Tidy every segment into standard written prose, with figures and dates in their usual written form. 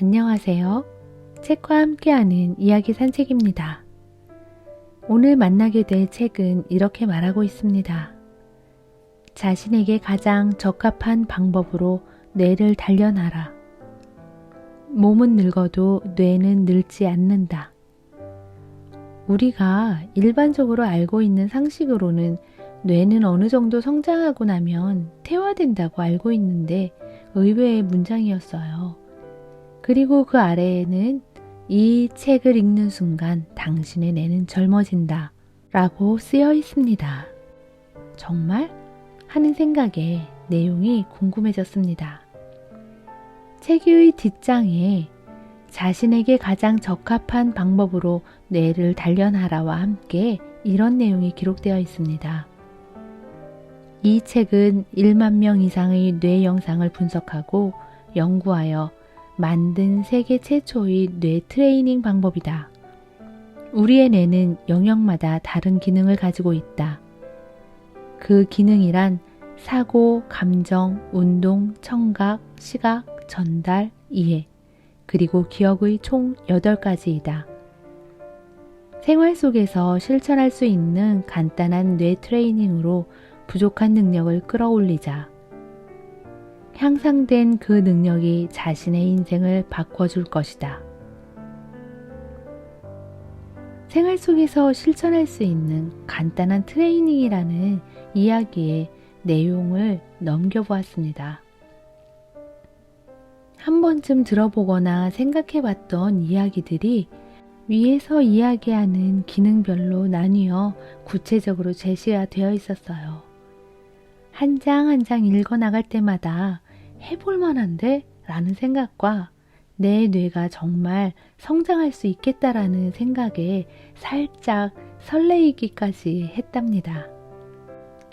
안녕하세요. 책과 함께하는 이야기 산책입니다. 오늘 만나게 될 책은 이렇게 말하고 있습니다. 자신에게 가장 적합한 방법으로 뇌를 단련하라. 몸은 늙어도 뇌는 늙지 않는다. 우리가 일반적으로 알고 있는 상식으로는 뇌는 어느 정도 성장하고 나면 퇴화된다고 알고 있는데 의외의 문장이었어요. 그리고 그 아래에는 이 책을 읽는 순간 당신의 뇌는 젊어진다 라고 쓰여 있습니다. 정말? 하는 생각에 내용이 궁금해졌습니다. 책의 뒷장에 자신에게 가장 적합한 방법으로 뇌를 단련하라와 함께 이런 내용이 기록되어 있습니다. 이 책은 1만 명 이상의 뇌 영상을 분석하고 연구하여 만든 세계 최초의 뇌 트레이닝 방법이다. 우리의 뇌는 영역마다 다른 기능을 가지고 있다. 그 기능이란 사고, 감정, 운동, 청각, 시각, 전달, 이해, 그리고 기억의 총 8가지이다. 생활 속에서 실천할 수 있는 간단한 뇌 트레이닝으로 부족한 능력을 끌어올리자. 향상된 그 능력이 자신의 인생을 바꿔줄 것이다. 생활 속에서 실천할 수 있는 간단한 트레이닝이라는 이야기의 내용을 넘겨보았습니다. 한 번쯤 들어보거나 생각해봤던 이야기들이 위에서 이야기하는 기능별로 나뉘어 구체적으로 제시가 되어 있었어요. 한 장 한 장 읽어나갈 때마다 해볼 만한데? 라는 생각과 내 뇌가 정말 성장할 수 있겠다라는 생각에 살짝 설레이기까지 했답니다.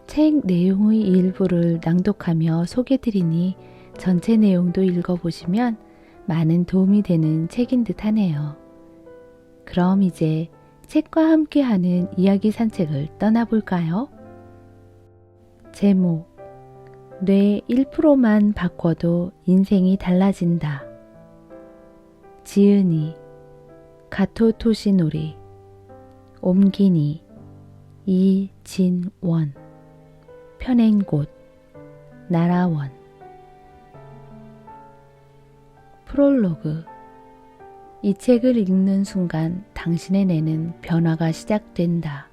책 내용의 일부를 낭독하며 소개드리니 전체 내용도 읽어보시면 많은 도움이 되는 책인 듯 하네요. 그럼 이제 책과 함께하는 이야기 산책을 떠나볼까요? 제목 뇌 1%만 바꿔도 인생이 달라진다. 지은이, 가토 토시노리, 옴기니, 이진원, 편행곳, 나라원. 프롤로그. 이 책을 읽는 순간 당신의 뇌는 변화가 시작된다.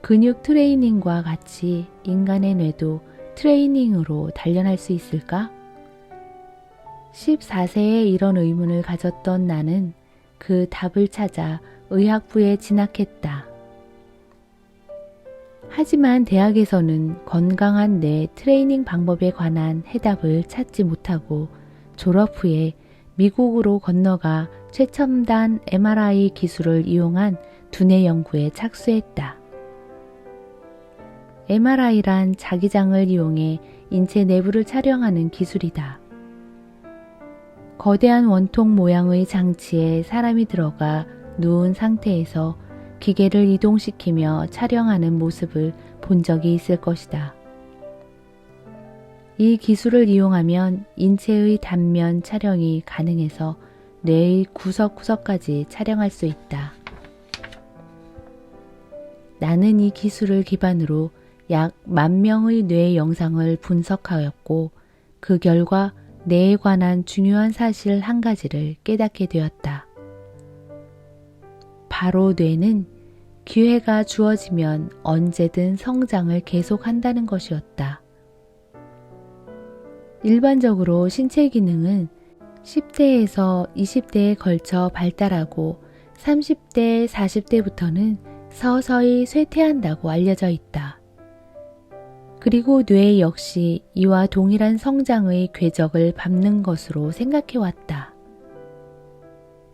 근육 트레이닝과 같이 인간의 뇌도 트레이닝으로 단련할 수 있을까? 14세에 이런 의문을 가졌던 나는 그 답을 찾아 의학부에 진학했다. 하지만 대학에서는 건강한 뇌 트레이닝 방법에 관한 해답을 찾지 못하고 졸업 후에 미국으로 건너가 최첨단 MRI 기술을 이용한 두뇌 연구에 착수했다. MRI란 자기장을 이용해 인체 내부를 촬영하는 기술이다. 거대한 원통 모양의 장치에 사람이 들어가 누운 상태에서 기계를 이동시키며 촬영하는 모습을 본 적이 있을 것이다. 이 기술을 이용하면 인체의 단면 촬영이 가능해서 뇌의 구석구석까지 촬영할 수 있다. 나는 이 기술을 기반으로 약 10,000명의 뇌 영상을 분석하였고 그 결과 뇌에 관한 중요한 사실 한 가지를 깨닫게 되었다. 바로 뇌는 기회가 주어지면 언제든 성장을 계속한다는 것이었다. 일반적으로 신체 기능은 10대에서 20대에 걸쳐 발달하고 30대, 40대부터는 서서히 쇠퇴한다고 알려져 있다. 그리고 뇌 역시 이와 동일한 성장의 궤적을 밟는 것으로 생각해왔다.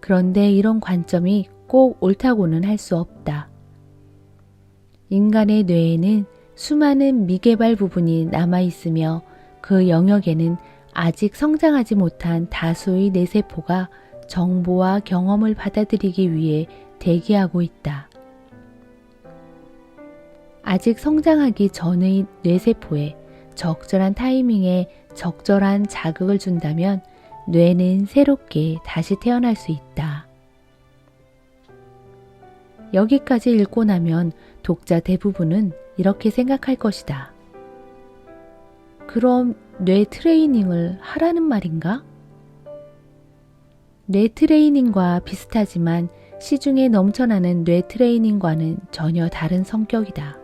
그런데 이런 관점이 꼭 옳다고는 할 수 없다. 인간의 뇌에는 수많은 미개발 부분이 남아있으며 그 영역에는 아직 성장하지 못한 다수의 뇌세포가 정보와 경험을 받아들이기 위해 대기하고 있다. 아직 성장하기 전의 뇌세포에 적절한 타이밍에 적절한 자극을 준다면 뇌는 새롭게 다시 태어날 수 있다. 여기까지 읽고 나면 독자 대부분은 이렇게 생각할 것이다. 그럼 뇌 트레이닝을 하라는 말인가? 뇌 트레이닝과 비슷하지만 시중에 넘쳐나는 뇌 트레이닝과는 전혀 다른 성격이다.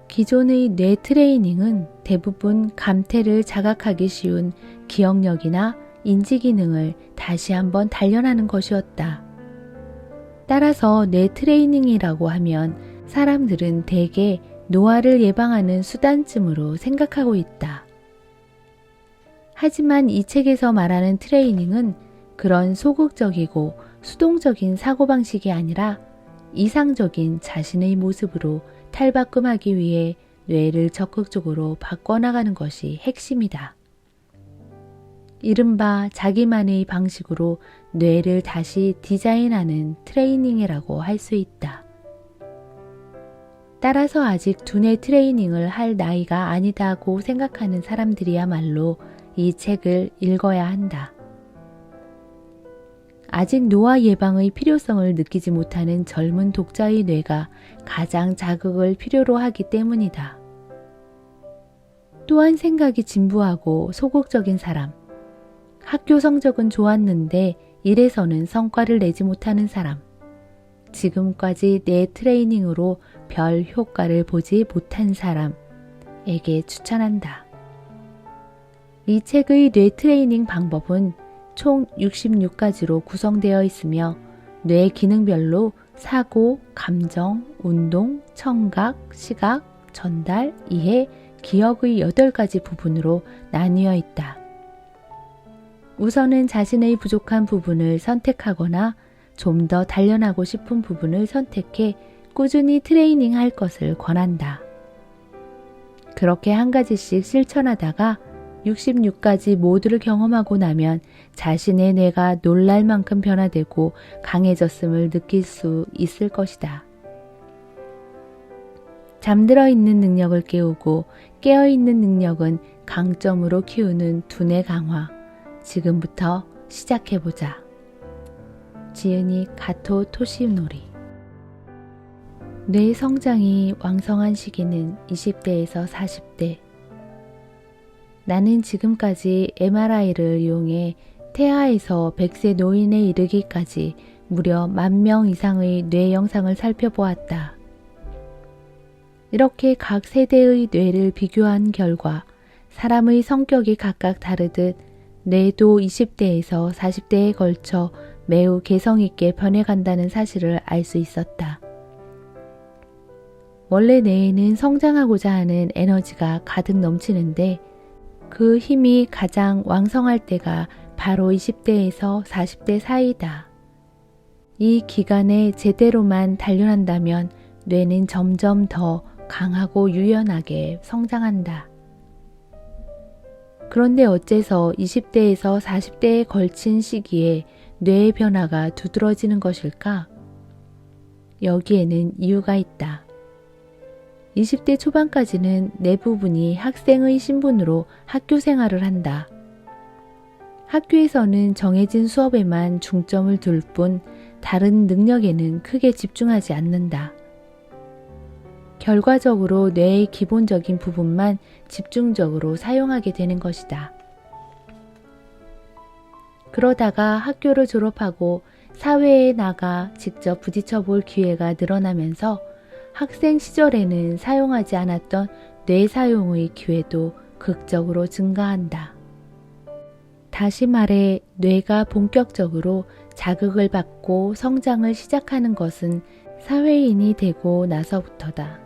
기존의 뇌 트레이닝은 대부분 감퇴를 자각하기 쉬운 기억력이나 인지 기능을 다시 한번 단련하는 것이었다. 따라서 뇌 트레이닝이라고 하면 사람들은 대개 노화를 예방하는 수단쯤으로 생각하고 있다. 하지만 이 책에서 말하는 트레이닝은 그런 소극적이고 수동적인 사고방식이 아니라 이상적인 자신의 모습으로 탈바꿈하기 위해 뇌를 적극적으로 바꿔나가는 것이 핵심이다. 이른바 자기만의 방식으로 뇌를 다시 디자인하는 트레이닝이라고 할 수 있다. 따라서 아직 두뇌 트레이닝을 할 나이가 아니다고 생각하는 사람들이야말로 이 책을 읽어야 한다. 아직 노화 예방의 필요성을 느끼지 못하는 젊은 독자의 뇌가 가장 자극을 필요로 하기 때문이다. 또한 생각이 진부하고 소극적인 사람, 학교 성적은 좋았는데 일에서는 성과를 내지 못하는 사람, 지금까지 뇌 트레이닝으로 별 효과를 보지 못한 사람에게 추천한다. 이 책의 뇌 트레이닝 방법은 총 66가지로 구성되어 있으며 뇌 기능별로 사고, 감정, 운동, 청각, 시각, 전달, 이해, 기억의 8가지 부분으로 나뉘어 있다. 우선은 자신의 부족한 부분을 선택하거나 좀 더 단련하고 싶은 부분을 선택해 꾸준히 트레이닝 할 것을 권한다. 그렇게 한 가지씩 실천하다가 66가지 모두를 경험하고 나면 자신의 뇌가 놀랄 만큼 변화되고 강해졌음을 느낄 수 있을 것이다. 잠들어 있는 능력을 깨우고 깨어있는 능력은 강점으로 키우는 두뇌 강화. 지금부터 시작해보자. 지은이 가토 토시노리. 뇌 성장이 왕성한 시기는 20대에서 40대. 나는 지금까지 MRI를 이용해 태아에서 100세 노인에 이르기까지 무려 10,000명 이상의 뇌 영상을 살펴보았다. 이렇게 각 세대의 뇌를 비교한 결과 사람의 성격이 각각 다르듯 뇌도 20대에서 40대에 걸쳐 매우 개성있게 변해간다는 사실을 알 수 있었다. 원래 뇌에는 성장하고자 하는 에너지가 가득 넘치는데 그 힘이 가장 왕성할 때가 바로 20대에서 40대 사이다. 이 기간에 제대로만 단련한다면 뇌는 점점 더 강하고 유연하게 성장한다. 그런데 어째서 20대에서 40대에 걸친 시기에 뇌의 변화가 두드러지는 것일까? 여기에는 이유가 있다. 20대 초반까지는 뇌 부분이 학생의 신분으로 학교 생활을 한다. 학교에서는 정해진 수업에만 중점을 둘 뿐 다른 능력에는 크게 집중하지 않는다. 결과적으로 뇌의 기본적인 부분만 집중적으로 사용하게 되는 것이다. 그러다가 학교를 졸업하고 사회에 나가 직접 부딪혀 볼 기회가 늘어나면서 학생 시절에는 사용하지 않았던 뇌 사용의 기회도 극적으로 증가한다. 다시 말해 뇌가 본격적으로 자극을 받고 성장을 시작하는 것은 사회인이 되고 나서부터다.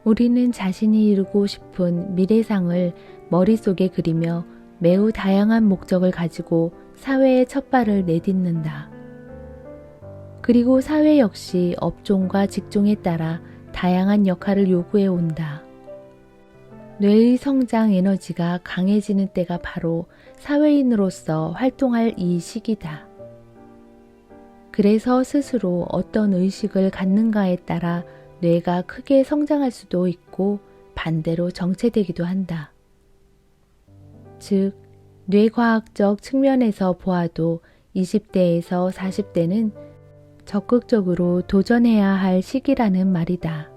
우리는 자신이 이루고 싶은 미래상을 머릿속에 그리며 매우 다양한 목적을 가지고 사회에 첫 발을 내딛는다. 그리고 사회 역시 업종과 직종에 따라 다양한 역할을 요구해 온다. 뇌의 성장 에너지가 강해지는 때가 바로 사회인으로서 활동할 이 시기다. 그래서 스스로 어떤 의식을 갖는가에 따라 뇌가 크게 성장할 수도 있고 반대로 정체되기도 한다. 즉, 뇌과학적 측면에서 보아도 20대에서 40대는 적극적으로 도전해야 할 시기라는 말이다.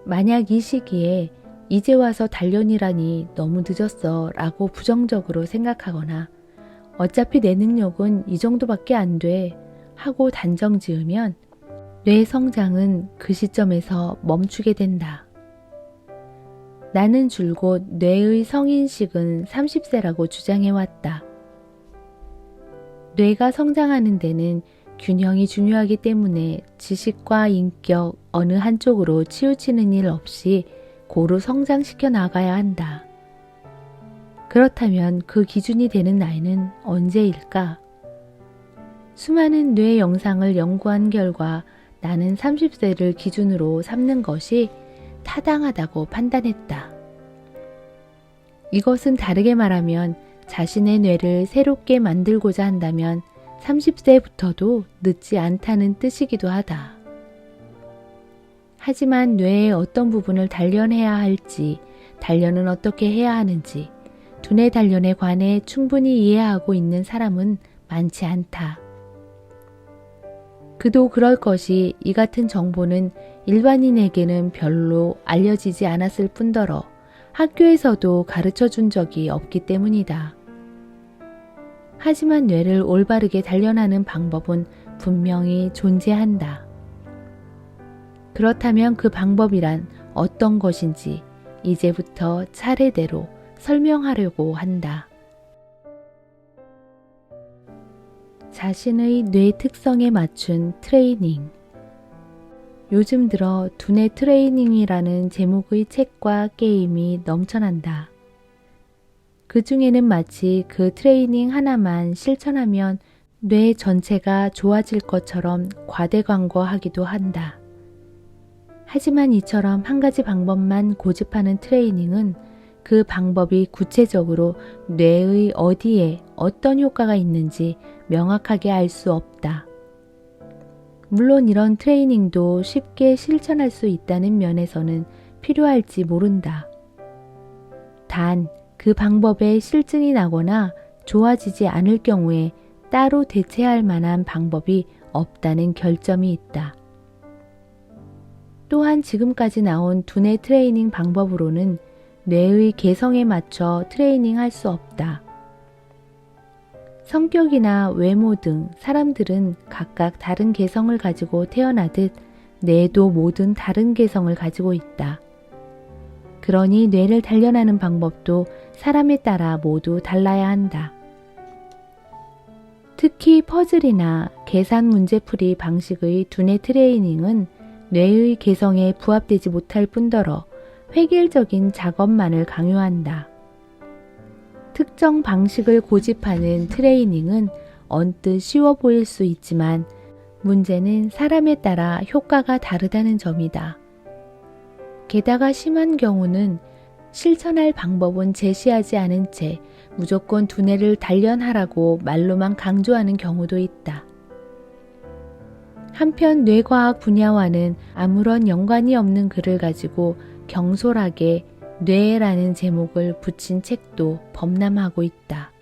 만약 이 시기에 이제 와서 단련이라니 너무 늦었어 라고 부정적으로 생각하거나 어차피 내 능력은 이 정도밖에 안 돼 하고 단정 지으면 뇌 성장은 그 시점에서 멈추게 된다. 나는 줄곧 뇌의 성인식은 30세라고 주장해왔다. 뇌가 성장하는 데는 균형이 중요하기 때문에 지식과 인격 어느 한쪽으로 치우치는 일 없이 고루 성장시켜 나가야 한다. 그렇다면 그 기준이 되는 나이는 언제일까? 수많은 뇌 영상을 연구한 결과 나는 30세를 기준으로 삼는 것이 타당하다고 판단했다. 이것은 다르게 말하면 자신의 뇌를 새롭게 만들고자 한다면 30세부터도 늦지 않다는 뜻이기도 하다. 하지만 뇌의 어떤 부분을 단련해야 할지, 단련은 어떻게 해야 하는지, 두뇌 단련에 관해 충분히 이해하고 있는 사람은 많지 않다. 그도 그럴 것이 이 같은 정보는 일반인에게는 별로 알려지지 않았을 뿐더러 학교에서도 가르쳐 준 적이 없기 때문이다. 하지만 뇌를 올바르게 단련하는 방법은 분명히 존재한다. 그렇다면 그 방법이란 어떤 것인지 이제부터 차례대로 설명하려고 한다. 자신의 뇌 특성에 맞춘 트레이닝. 요즘 들어 두뇌 트레이닝이라는 제목의 책과 게임이 넘쳐난다. 그 중에는 마치 그 트레이닝 하나만 실천하면 뇌 전체가 좋아질 것처럼 과대 광고하기도 한다. 하지만 이처럼 한 가지 방법만 고집하는 트레이닝은 그 방법이 구체적으로 뇌의 어디에 어떤 효과가 있는지 명확하게 알 수 없다. 물론 이런 트레이닝도 쉽게 실천할 수 있다는 면에서는 필요할지 모른다. 단, 그 방법에 실증이 나거나 좋아지지 않을 경우에 따로 대체할 만한 방법이 없다는 결점이 있다. 또한 지금까지 나온 두뇌 트레이닝 방법으로는 뇌의 개성에 맞춰 트레이닝 할 수 없다. 성격이나 외모 등 사람들은 각각 다른 개성을 가지고 태어나듯 뇌도 모든 다른 개성을 가지고 있다. 그러니 뇌를 단련하는 방법도 사람에 따라 모두 달라야 한다. 특히 퍼즐이나 계산 문제풀이 방식의 두뇌 트레이닝은 뇌의 개성에 부합되지 못할 뿐더러 획일적인 작업만을 강요한다. 특정 방식을 고집하는 트레이닝은 언뜻 쉬워 보일 수 있지만 문제는 사람에 따라 효과가 다르다는 점이다. 게다가 심한 경우는 실천할 방법은 제시하지 않은 채 무조건 두뇌를 단련하라고 말로만 강조하는 경우도 있다. 한편 뇌과학 분야와는 아무런 연관이 없는 글을 가지고 경솔하게 뇌라는 제목을 붙인 책도 범람하고 있다.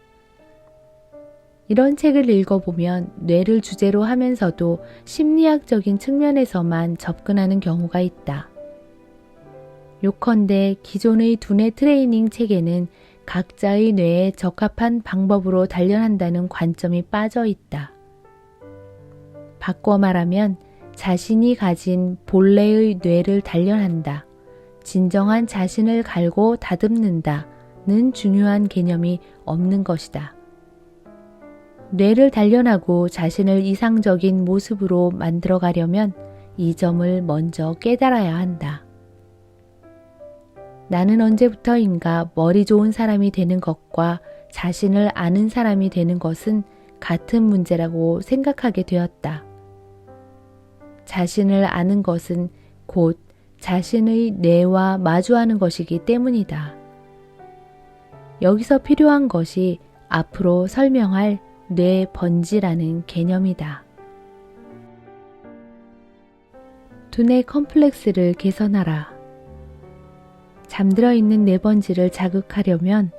이런 책을 읽어보면 뇌를 주제로 하면서도 심리학적인 측면에서만 접근하는 경우가 있다. 요컨대 기존의 두뇌 트레이닝 책에는 각자의 뇌에 적합한 방법으로 단련한다는 관점이 빠져 있다. 바꿔 말하면 자신이 가진 본래의 뇌를 단련한다. 진정한 자신을 갈고 다듬는다는 중요한 개념이 없는 것이다. 뇌를 단련하고 자신을 이상적인 모습으로 만들어가려면 이 점을 먼저 깨달아야 한다. 나는 언제부터인가 머리 좋은 사람이 되는 것과 자신을 아는 사람이 되는 것은 같은 문제라고 생각하게 되었다. 자신을 아는 것은 곧 자신의 뇌와 마주하는 것이기 때문이다. 여기서 필요한 것이 앞으로 설명할 뇌 번지라는 개념이다. 두뇌 컴플렉스를 개선하라. 잠들어 있는 뇌번지를 자극하려면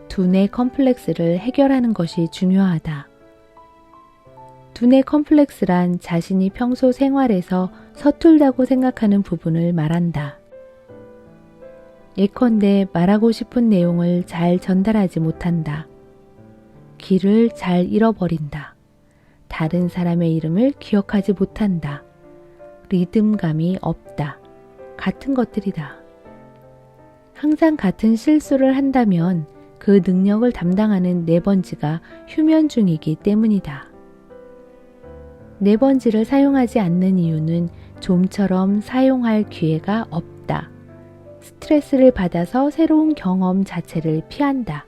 두뇌 컴플렉스를 해결하는 것이 중요하다. 두뇌 컴플렉스란 자신이 평소 생활에서 서툴다고 생각하는 부분을 말한다. 예컨대 말하고 싶은 내용을 잘 전달하지 못한다. 길을 잘 잃어버린다. 다른 사람의 이름을 기억하지 못한다. 리듬감이 없다. 같은 것들이다. 항상 같은 실수를 한다면 그 능력을 담당하는 뇌번지가 휴면 중이기 때문이다. 뇌번지를 사용하지 않는 이유는 좀처럼 사용할 기회가 없다. 스트레스를 받아서 새로운 경험 자체를 피한다.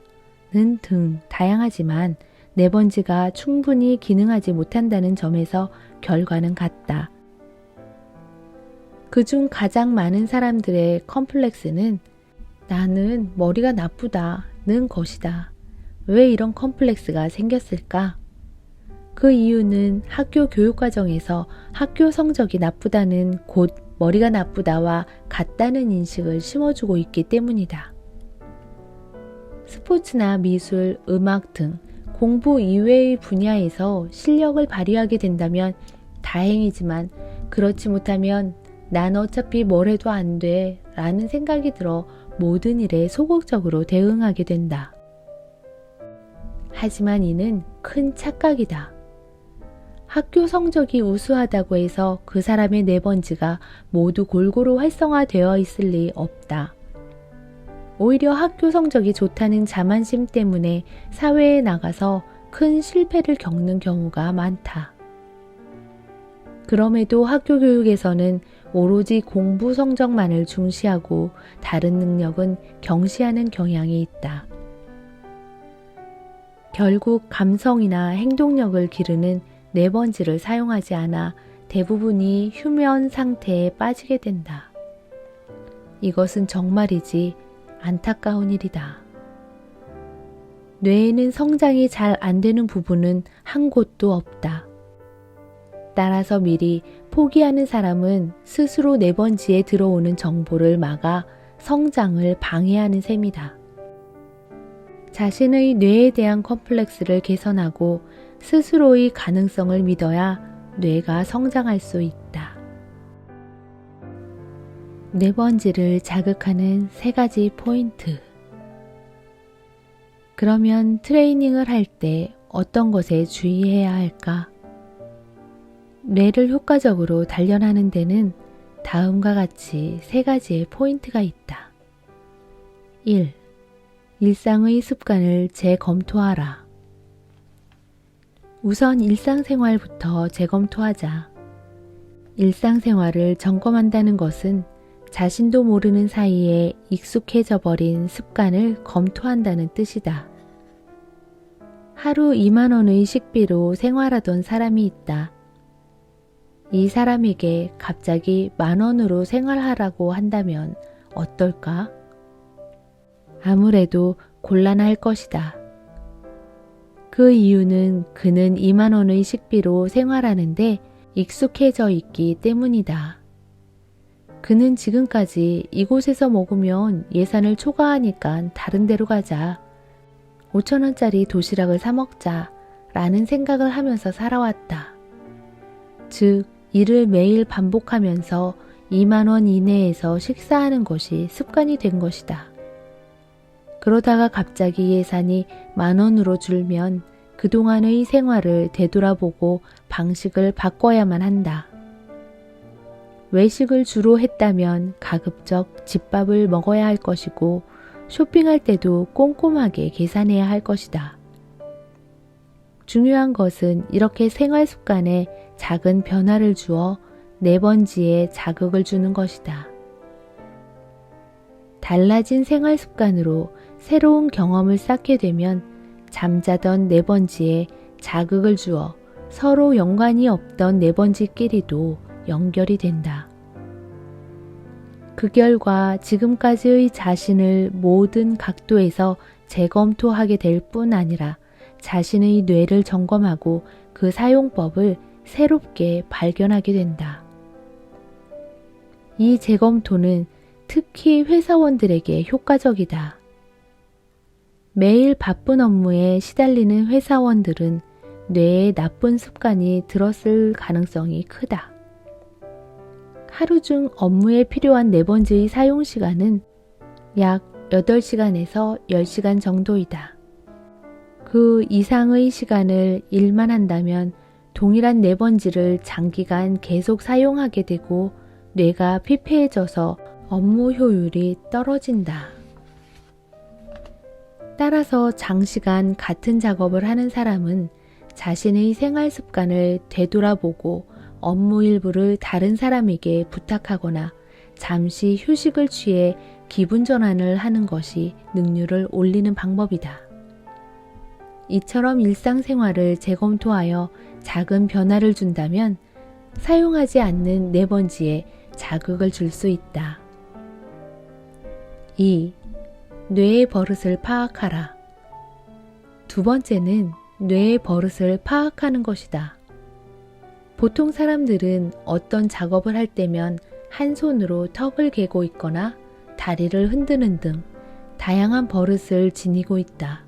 는 등 다양하지만 뇌번지가 충분히 기능하지 못한다는 점에서 결과는 같다. 그중 가장 많은 사람들의 컴플렉스는 나는 머리가 나쁘다는 것이다. 왜 이런 컴플렉스가 생겼을까? 그 이유는 학교 교육과정에서 학교 성적이 나쁘다는 곧 머리가 나쁘다와 같다는 인식을 심어주고 있기 때문이다. 스포츠나 미술, 음악 등 공부 이외의 분야에서 실력을 발휘하게 된다면 다행이지만 그렇지 못하면 난 어차피 뭘 해도 안 돼 라는 생각이 들어 모든 일에 소극적으로 대응하게 된다. 하지만 이는 큰 착각이다. 학교 성적이 우수하다고 해서 그 사람의 뇌번지가 모두 골고루 활성화되어 있을 리 없다. 오히려 학교 성적이 좋다는 자만심 때문에 사회에 나가서 큰 실패를 겪는 경우가 많다. 그럼에도 학교 교육에서는 오로지 공부 성적만을 중시하고 다른 능력은 경시하는 경향이 있다. 결국 감성이나 행동력을 기르는 뇌번지를 사용하지 않아 대부분이 휴면 상태에 빠지게 된다. 이것은 정말이지 안타까운 일이다. 뇌에는 성장이 잘 안 되는 부분은 한 곳도 없다. 따라서 미리 포기하는 사람은 스스로 뇌번지에 들어오는 정보를 막아 성장을 방해하는 셈이다. 자신의 뇌에 대한 컴플렉스를 개선하고 스스로의 가능성을 믿어야 뇌가 성장할 수 있다. 뇌번지를 자극하는 3가지 포인트. 그러면 트레이닝을 할 때 어떤 것에 주의해야 할까? 뇌를 효과적으로 단련하는 데는 다음과 같이 3가지의 포인트가 있다. 1. 일상의 습관을 재검토하라. 우선 일상생활부터 재검토하자. 일상생활을 점검한다는 것은 자신도 모르는 사이에 익숙해져 버린 습관을 검토한다는 뜻이다. 하루 2만 원의 식비로 생활하던 사람이 있다. 이 사람에게 갑자기 10,000원으로 생활하라고 한다면 어떨까? 아무래도 곤란할 것이다. 그 이유는 그는 2만 원의 식비로 생활하는데 익숙해져 있기 때문이다. 그는 지금까지 이곳에서 먹으면 예산을 초과하니까 다른 데로 가자. 5,000원짜리 도시락을 사 먹자 라는 생각을 하면서 살아왔다. 즉, 이를 매일 반복하면서 2만 원 이내에서 식사하는 것이 습관이 된 것이다. 그러다가 갑자기 예산이 10,000원으로 줄면 그동안의 생활을 되돌아보고 방식을 바꿔야만 한다. 외식을 주로 했다면 가급적 집밥을 먹어야 할 것이고 쇼핑할 때도 꼼꼼하게 계산해야 할 것이다. 중요한 것은 이렇게 생활 습관에 작은 변화를 주어 뇌번지에 자극을 주는 것이다. 달라진 생활 습관으로 새로운 경험을 쌓게 되면 잠자던 뇌번지에 자극을 주어 서로 연관이 없던 뇌번지끼리도 연결이 된다. 그 결과 지금까지의 자신을 모든 각도에서 재검토하게 될 뿐 아니라 자신의 뇌를 점검하고 그 사용법을 새롭게 발견하게 된다. 이 재검토는 특히 회사원들에게 효과적이다. 매일 바쁜 업무에 시달리는 회사원들은 뇌에 나쁜 습관이 들었을 가능성이 크다. 하루 중 업무에 필요한 뇌번지의 사용 시간은 약 8시간에서 10시간 정도이다. 그 이상의 시간을 일만 한다면 동일한 뇌번지를 장기간 계속 사용하게 되고 뇌가 피폐해져서 업무 효율이 떨어진다. 따라서 장시간 같은 작업을 하는 사람은 자신의 생활 습관을 되돌아보고 업무 일부를 다른 사람에게 부탁하거나 잠시 휴식을 취해 기분 전환을 하는 것이 능률을 올리는 방법이다. 이처럼 일상생활을 재검토하여 작은 변화를 준다면 사용하지 않는 뇌번지에 자극을 줄 수 있다. 2. 뇌의 버릇을 파악하라. 두 번째는 뇌의 버릇을 파악하는 것이다. 보통 사람들은 어떤 작업을 할 때면 한 손으로 턱을 개고 있거나 다리를 흔드는 등 다양한 버릇을 지니고 있다.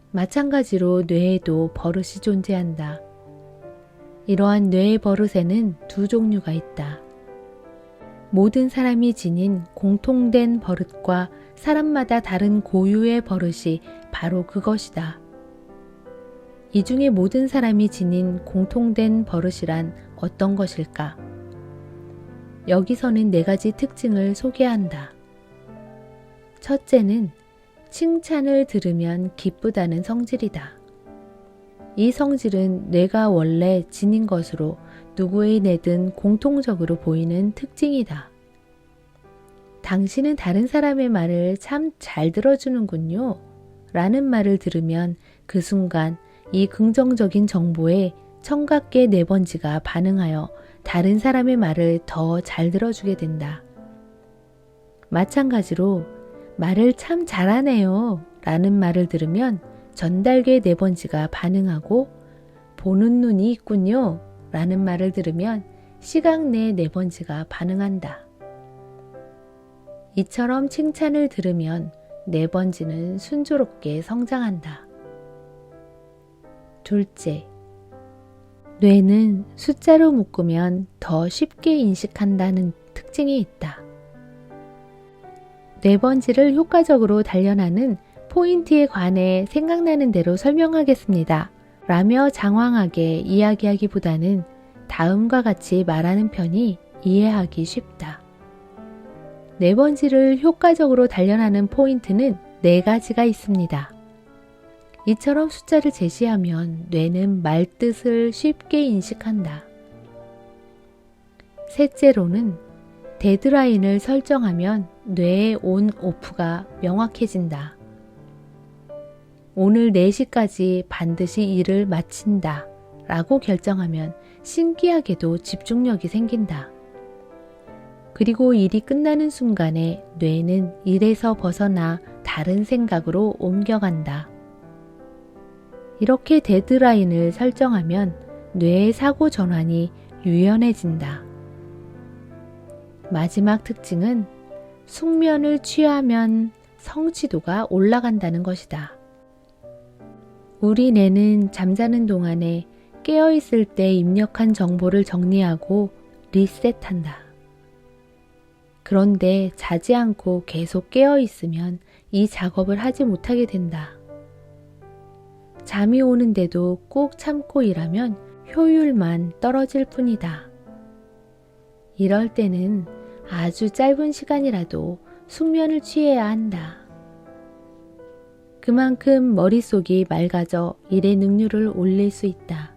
마찬가지로 뇌에도 버릇이 존재한다. 이러한 뇌의 버릇에는 두 종류가 있다. 모든 사람이 지닌 공통된 버릇과 사람마다 다른 고유의 버릇이 바로 그것이다. 이 중에 모든 사람이 지닌 공통된 버릇이란 어떤 것일까? 여기서는 4가지 특징을 소개한다. 첫째는 칭찬을 들으면 기쁘다는 성질이다. 이 성질은 뇌가 원래 지닌 것으로 누구의 뇌든 공통적으로 보이는 특징이다. 당신은 다른 사람의 말을 참 잘 들어주는군요. 라는 말을 들으면 그 순간 이 긍정적인 정보에 청각계 뇌번지가 반응하여 다른 사람의 말을 더 잘 들어주게 된다. 마찬가지로 말을 참 잘하네요. 라는 말을 들으면 전달계 뇌번지가 반응하고 보는 눈이 있군요. 라는 말을 들으면 시각내 뇌번지가 반응한다. 이처럼 칭찬을 들으면 뇌번지는 순조롭게 성장한다. 둘째, 뇌는 숫자로 묶으면 더 쉽게 인식한다는 특징이 있다. 뇌번지를 효과적으로 단련하는 포인트에 관해 생각나는 대로 설명하겠습니다. 라며 장황하게 이야기하기보다는 다음과 같이 말하는 편이 이해하기 쉽다. 뇌번지를 효과적으로 단련하는 포인트는 4가지가 있습니다. 이처럼 숫자를 제시하면 뇌는 말뜻을 쉽게 인식한다. 셋째로는 데드라인을 설정하면 뇌의 온, 오프가 명확해진다. 오늘 4시까지 반드시 일을 마친다 라고 결정하면 신기하게도 집중력이 생긴다. 그리고 일이 끝나는 순간에 뇌는 일에서 벗어나 다른 생각으로 옮겨간다. 이렇게 데드라인을 설정하면 뇌의 사고 전환이 유연해진다. 마지막 특징은 숙면을 취하면 성취도가 올라간다는 것이다. 우리 뇌는 잠자는 동안에 깨어있을 때 입력한 정보를 정리하고 리셋한다. 그런데 자지 않고 계속 깨어있으면 이 작업을 하지 못하게 된다. 잠이 오는데도 꾹 참고 일하면 효율만 떨어질 뿐이다. 이럴 때는 아주 짧은 시간이라도 숙면을 취해야 한다. 그만큼 머릿속이 맑아져 일의 능률을 올릴 수 있다.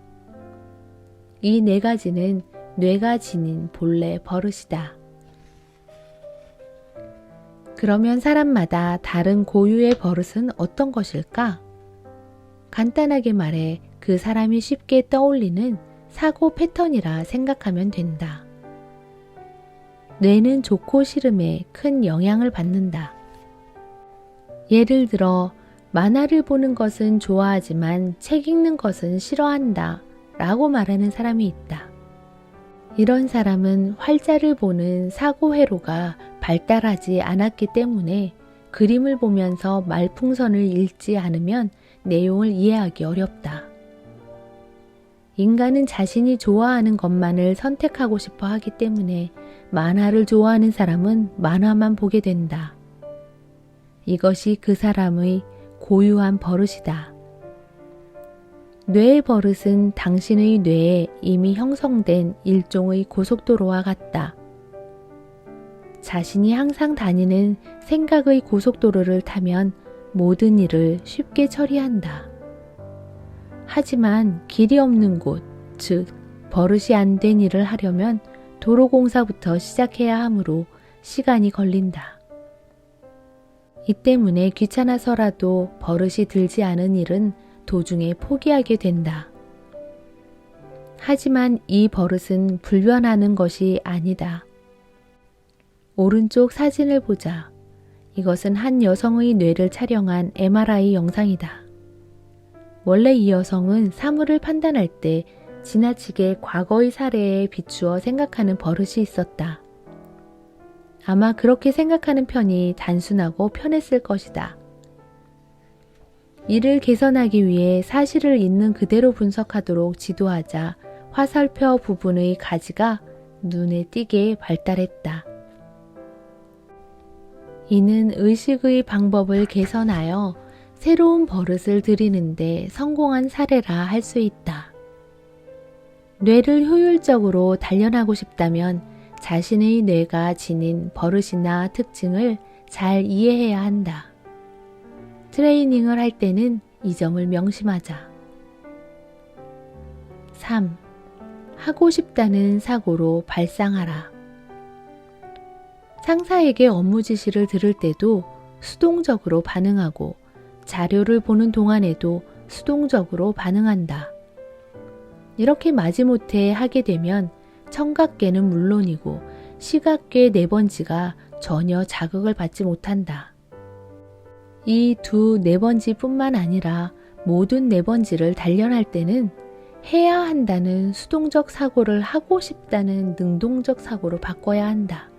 이 4가지는 뇌가 지닌 본래 버릇이다. 그러면 사람마다 다른 고유의 버릇은 어떤 것일까? 간단하게 말해 그 사람이 쉽게 떠올리는 사고 패턴이라 생각하면 된다. 뇌는 좋고 싫음에 큰 영향을 받는다. 예를 들어 만화를 보는 것은 좋아하지만 책 읽는 것은 싫어한다 라고 말하는 사람이 있다. 이런 사람은 활자를 보는 사고 회로가 발달하지 않았기 때문에 그림을 보면서 말풍선을 읽지 않으면 내용을 이해하기 어렵다. 인간은 자신이 좋아하는 것만을 선택하고 싶어 하기 때문에 만화를 좋아하는 사람은 만화만 보게 된다. 이것이 그 사람의 고유한 버릇이다. 뇌의 버릇은 당신의 뇌에 이미 형성된 일종의 고속도로와 같다. 자신이 항상 다니는 생각의 고속도로를 타면 모든 일을 쉽게 처리한다. 하지만 길이 없는 곳, 즉 버릇이 안 된 일을 하려면 도로공사부터 시작해야 하므로 시간이 걸린다. 이 때문에 귀찮아서라도 버릇이 들지 않은 일은 도중에 포기하게 된다. 하지만 이 버릇은 불변하는 것이 아니다. 오른쪽 사진을 보자. 이것은 한 여성의 뇌를 촬영한 MRI 영상이다. 원래 이 여성은 사물을 판단할 때 지나치게 과거의 사례에 비추어 생각하는 버릇이 있었다. 아마 그렇게 생각하는 편이 단순하고 편했을 것이다. 이를 개선하기 위해 사실을 있는 그대로 분석하도록 지도하자 화살표 부분의 가지가 눈에 띄게 발달했다. 이는 의식의 방법을 개선하여 새로운 버릇을 들이는데 성공한 사례라 할 수 있다. 뇌를 효율적으로 단련하고 싶다면 자신의 뇌가 지닌 버릇이나 특징을 잘 이해해야 한다. 트레이닝을 할 때는 이 점을 명심하자. 3. 하고 싶다는 사고로 발상하라. 상사에게 업무 지시를 들을 때도 수동적으로 반응하고 자료를 보는 동안에도 수동적으로 반응한다. 이렇게 마지못해 하게 되면 청각계는 물론이고 시각계 내번지가 전혀 자극을 받지 못한다. 이 두 내번지뿐만 아니라 모든 내번지를 단련할 때는 해야 한다는 수동적 사고를 하고 싶다는 능동적 사고로 바꿔야 한다.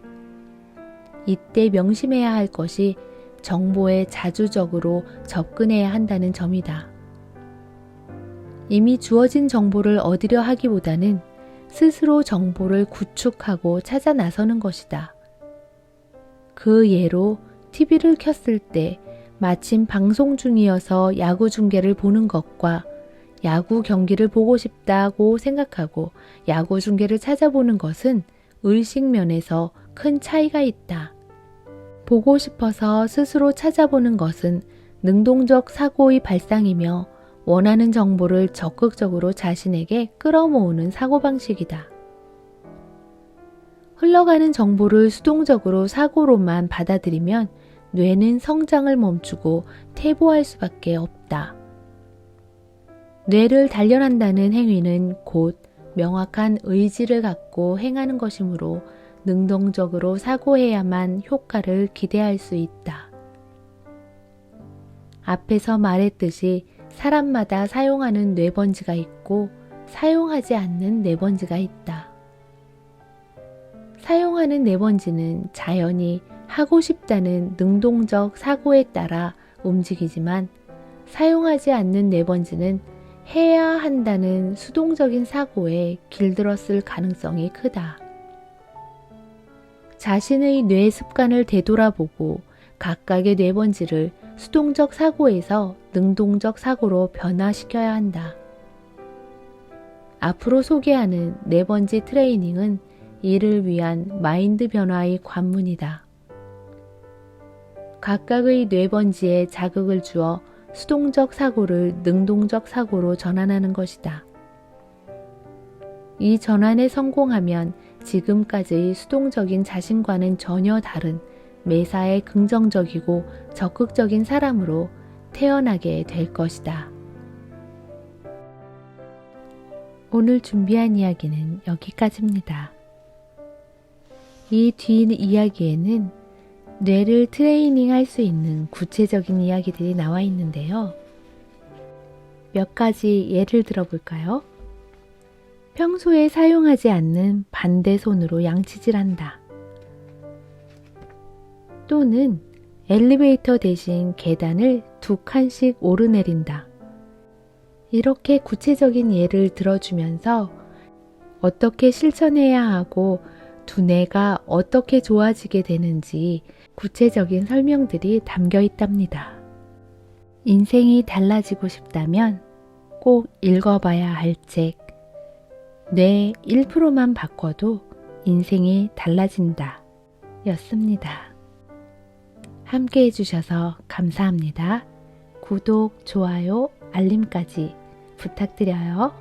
이때 명심해야 할 것이 정보에 자주적으로 접근해야 한다는 점이다. 이미 주어진 정보를 얻으려 하기보다는 스스로 정보를 구축하고 찾아 나서는 것이다. 그 예로 TV를 켰을 때 마침 방송 중이어서 야구 중계를 보는 것과 야구 경기를 보고 싶다고 생각하고 야구 중계를 찾아보는 것은 의식면에서 큰 차이가 있다. 보고 싶어서 스스로 찾아보는 것은 능동적 사고의 발상이며 원하는 정보를 적극적으로 자신에게 끌어모으는 사고방식이다. 흘러가는 정보를 수동적으로 사고로만 받아들이면 뇌는 성장을 멈추고 퇴보할 수밖에 없다. 뇌를 단련한다는 행위는 곧 명확한 의지를 갖고 행하는 것이므로 능동적으로 사고해야만 효과를 기대할 수 있다. 앞에서 말했듯이 사람마다 사용하는 뇌번지가 있고 사용하지 않는 뇌번지가 있다. 사용하는 뇌번지는 자연히 하고 싶다는 능동적 사고에 따라 움직이지만 사용하지 않는 뇌번지는 해야 한다는 수동적인 사고에 길들었을 가능성이 크다. 자신의 뇌 습관을 되돌아보고 각각의 뇌번지를 수동적 사고에서 능동적 사고로 변화시켜야 한다. 앞으로 소개하는 뇌번지 트레이닝은 이를 위한 마인드 변화의 관문이다. 각각의 뇌번지에 자극을 주어 수동적 사고를 능동적 사고로 전환하는 것이다. 이 전환에 성공하면 지금까지의 수동적인 자신과는 전혀 다른 매사에 긍정적이고 적극적인 사람으로 태어나게 될 것이다. 오늘 준비한 이야기는 여기까지입니다. 이 뒤 이야기에는 뇌를 트레이닝 할 수 있는 구체적인 이야기들이 나와 있는데요. 몇 가지 예를 들어볼까요? 평소에 사용하지 않는 반대 손으로 양치질한다. 또는 엘리베이터 대신 계단을 2칸씩 오르내린다. 이렇게 구체적인 예를 들어주면서 어떻게 실천해야 하고 두뇌가 어떻게 좋아지게 되는지 구체적인 설명들이 담겨 있답니다. 인생이 달라지고 싶다면 꼭 읽어봐야 할 책, 뇌 1%만 바꿔도 인생이 달라진다 였습니다. 함께 해주셔서 감사합니다. 구독, 좋아요, 알림까지 부탁드려요.